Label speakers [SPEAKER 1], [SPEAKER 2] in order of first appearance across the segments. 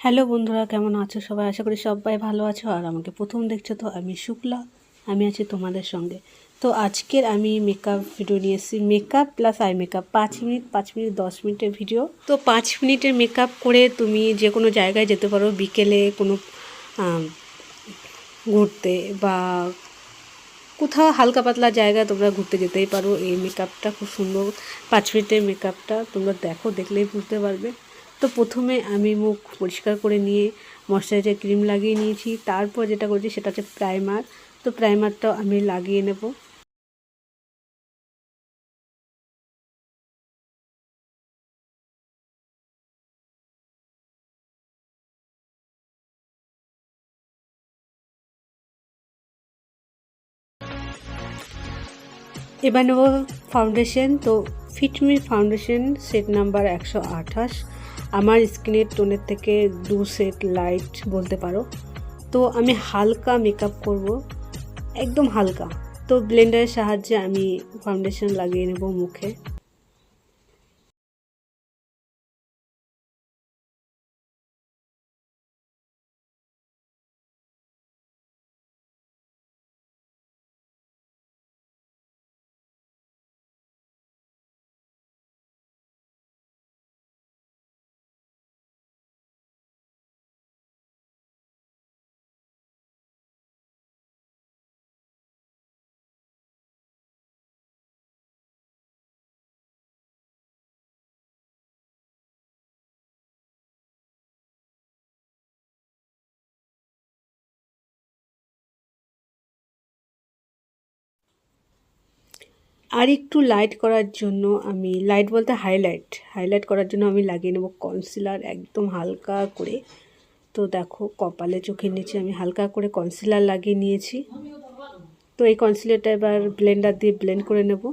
[SPEAKER 1] Hello বন্ধুরা, কেমন আছো সবাই? আশা করি সবাই ভালো আছো। আর আমাকে প্রথম দেখছো তো, আমি শুক্লা, আমি আছি তোমাদের সঙ্গে। তো আজকের আমি মেকআপ ভিডিও নিয়ে এসেছি, makeup plus eye makeup, 5 minute 10 মিনিটের ভিডিও। তো 5 মিনিটের মেকআপ করে তুমি যে কোনো জায়গায় যেতে পারো, বিকেলে কোনো ঘুরতে বা কোথাও হালকা পাতলা জায়গা তোমরা ঘুরতে যেতেই পারো। এই মেকআপটা খুব সুন্দর, 5 মিনিটের মেকআপটা তোমরা দেখলেই বুঝতে পারবে। তো প্রথমে আমি মুখ পরিষ্কার করে নিয়ে ময়শ্চারাইজার ক্রিম লাগিয়ে নিয়েছি। তারপর যেটা করছি সেটা হচ্ছে প্রাইমার। তো প্রাইমারটাও আমি লাগিয়ে নেব। এবার নেব ফাউন্ডেশন। তো ফিটমি ফাউন্ডেশন সেট নাম্বার 128। আমার স্কিনের টোনের থেকে 2 সেট লাইট বলতে পারো। তো আমি হালকা মেকআপ করব, একদম হালকা। তো ব্লেন্ডারের সাহায্যে আমি ফাউন্ডেশন লাগিয়ে নেব মুখে। আর একটু লাইট করার জন্য আমি, লাইট বলতে হাইলাইট করার জন্য আমি লাগিয়ে নেব কনসিলার একদম হালকা করে। তো দেখো, কপালে চোখের নিচে আমি হালকা করে কনসিলার লাগিয়ে নিয়েছি। তো এই কনসিলারটা এবার ব্লেন্ডার দিয়ে ব্লেন্ড করে নেব।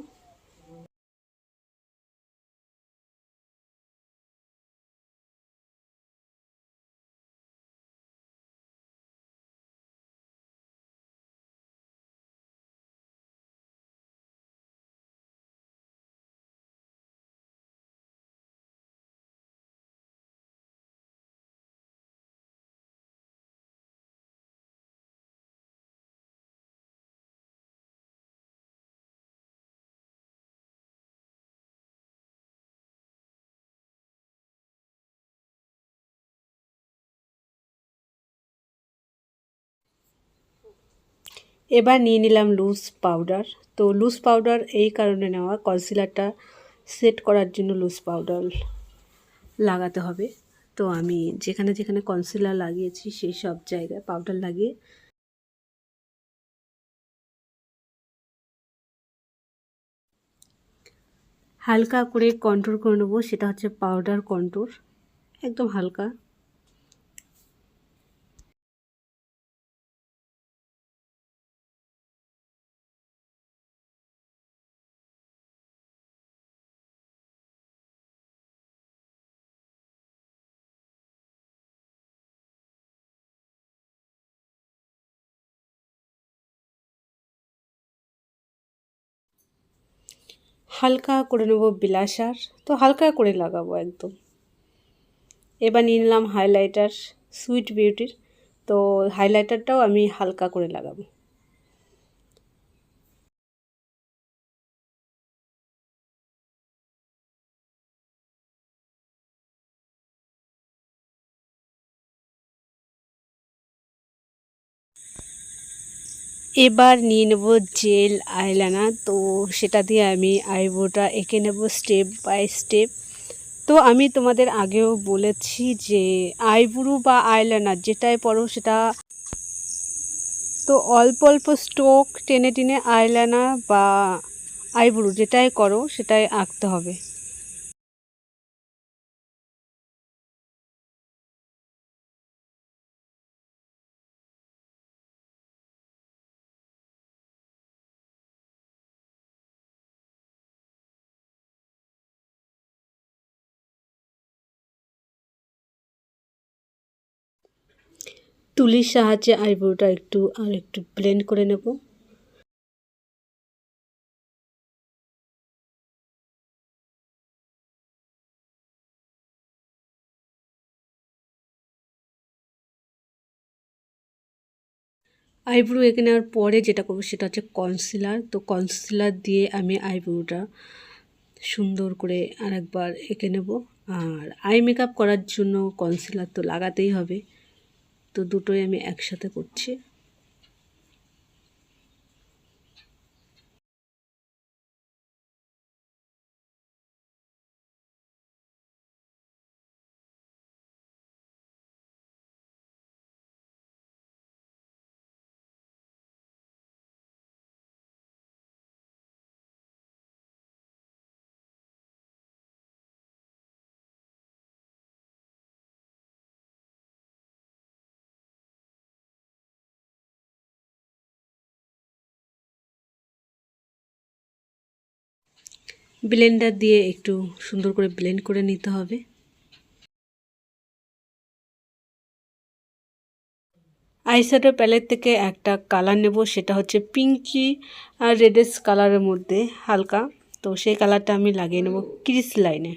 [SPEAKER 1] এবার নিয়ে নিলাম লুজ পাউডার। তো লুজ পাউডার এই কারণে নেওয়া, কনসিলারটা সেট করার জন্য লুজ পাউডার লাগাতে হবে। তো আমি যেখানে যেখানে কনসিলার লাগিয়েছি সেই সব জায়গায় পাউডার লাগিয়ে হালকা করে কন্ট্রোল করে নেবো। সেটা হচ্ছে পাউডার কন্ট্রোল, একদম হালকা। হালকা করে নেব ব্লাশার, তো হালকা করে লাগাবো একদম। এবার নিয়ে নিলাম হাইলাইটার সুইট বিউটির। তো হাইলাইটারটাও আমি হালকা করে লাগাবো। এবার নিয়ে নেব জেল আইলাইনার। তো সেটা দিয়ে আমি আইব্রোটা এঁকে নেব স্টেপ বাই স্টেপ। তো আমি তোমাদের আগেও বলেছি যে আইব্রো বা আইলাইনার যেটাই পরো সেটা, তো অল্প অল্প স্ট্রোক টেনে টেনে আইলাইনার বা আইব্রো যেটাই করো সেটাই আঁকতে হবে। তুলির সাহায্যে আইব্রোটা একটু ব্লেন্ড করে নেব। আইব্রো এঁকে নেওয়ার পরে যেটা করবো সেটা হচ্ছে কনসিলার। তো কনসিলার দিয়ে আমি আইব্রোটা সুন্দর করে আরেকবার এঁকে নেব। আর আই মেকআপ করার জন্য কনসিলার তো লাগাতেই হবে, তো দুটোই আমি একসাথে করছি। ব্লেন্ডার দিয়ে একটু সুন্দর করে ব্লেন্ড করে নিতে হবে। আইশ্যাডো প্যালেট থেকে একটা কালার নেব, সেটা হচ্ছে পিঙ্কি আর রেডিশ কালারের মধ্যে হালকা। তো সেই কালারটা আমি লাগিয়ে নেব ক্রিস লাইনে।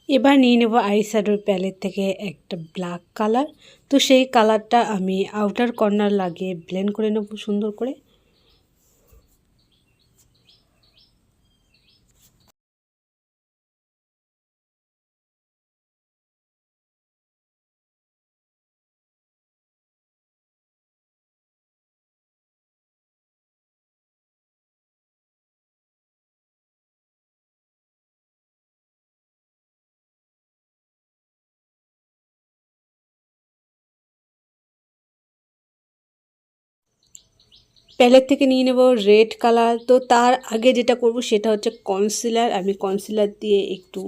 [SPEAKER 1] এবার নিয়ে নেব আইশ্যাডোর প্যালেট থেকে একটা ব্ল্যাক কালার। তো সেই কালারটা আমি আউটার কর্নার লাগিয়ে ব্লেন্ড করে নেব সুন্দর করে। প্যালেট থেকে নিয়ে নেব রেড কালার। তো তার আগে যেটা করব সেটা হচ্ছে কনসিলার। আমি কনসিলার দিয়ে একটু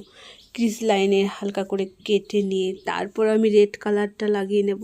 [SPEAKER 1] ক্রিজ লাইনে হালকা করে কেটে নিয়ে তারপর আমি রেড কালারটা লাগিয়ে নেব।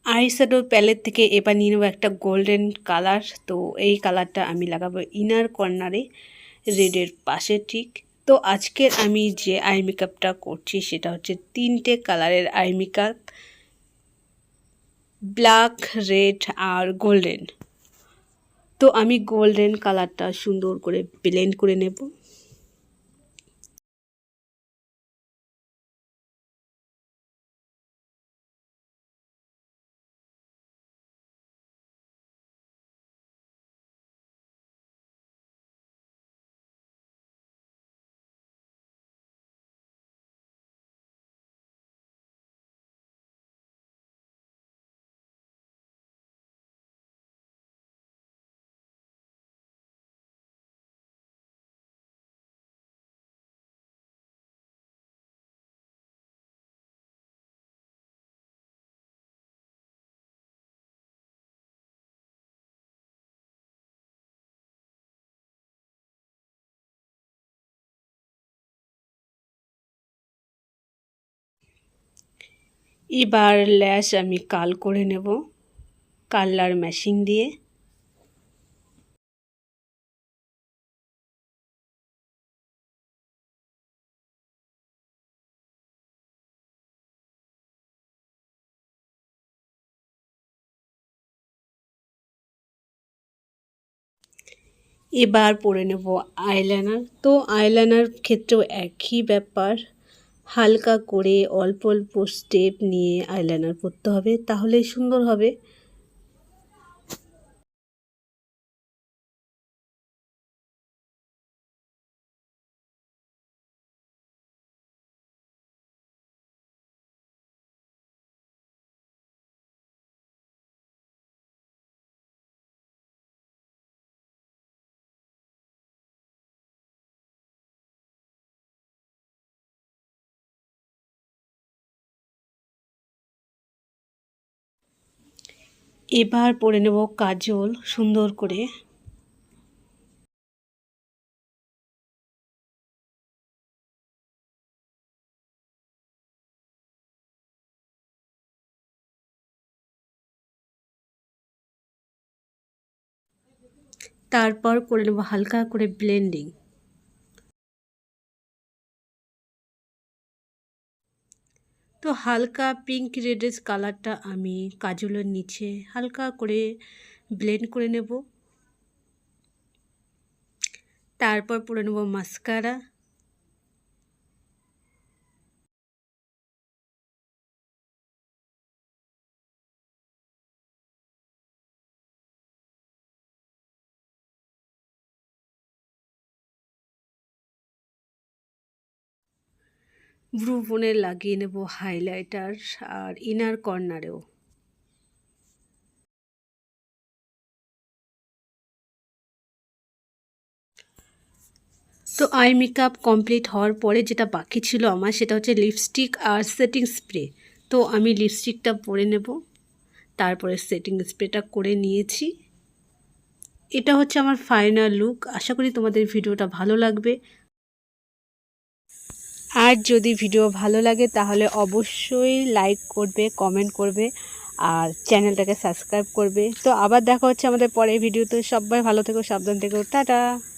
[SPEAKER 1] আইশ্যাডো প্যালেট থেকে এবার নিয়ে নেবো একটা গোল্ডেন কালার। তো এই কালারটা আমি লাগাবো ইনার কর্নারে, রেডের পাশে ঠিক। তো আজকের আমি যে আই মেকআপটা করছি সেটা হচ্ছে তিনটে কালারের আই মেকআপ, ব্ল্যাক, রেড আর গোল্ডেন। তো আমি গোল্ডেন কালারটা সুন্দর করে ব্লেন্ড করে নেব। এবার ল্যাশ আমি কাল করে নেব কালার মেশিন দিয়ে। এবার পরে নেব আইলাইনার। তো আইলাইনার ক্ষেত্রেও একই ব্যাপার, হালকা করে অল্প অল্প স্টেপ নিয়ে আইলাইনার পরতে হবে, তাহলেই সুন্দর হবে। এবার পরে নেব কাজল সুন্দর করে। তারপর করে নেব হালকা করে ব্লেন্ডিং। তো হালকা পিঙ্ক রেডিশ কালারটা আমি কাজলের নিচে হালকা করে ব্লেন্ড করে নেব। তারপর পরে নেব মাস্কারা। ব্রু বোনে লাগিয়ে নেব হাইলাইটার আর ইনার কর্নারেও। তো আই মেকআপ কমপ্লিট হওয়ার পরে যেটা বাকি ছিল আমার, সেটা হচ্ছে লিপস্টিক আর সেটিং স্প্রে। তো আমি লিপস্টিকটা পরে নেব, তারপরে সেটিং স্প্রেটা করে নিয়েছি। এটা হচ্ছে আমার ফাইনাল লুক। আশা করি তোমাদের ভিডিওটা ভালো লাগবে। আর যদি ভিডিও ভালো লাগে তাহলে অবশ্যই লাইক করবে, কমেন্ট করবে আর চ্যানেলটাকে সাবস্ক্রাইব করবে। তো আবার দেখা হচ্ছে আমাদের পরের ভিডিওতে। সবাই ভালো থেকো, সাবধান থেকো, টাটা।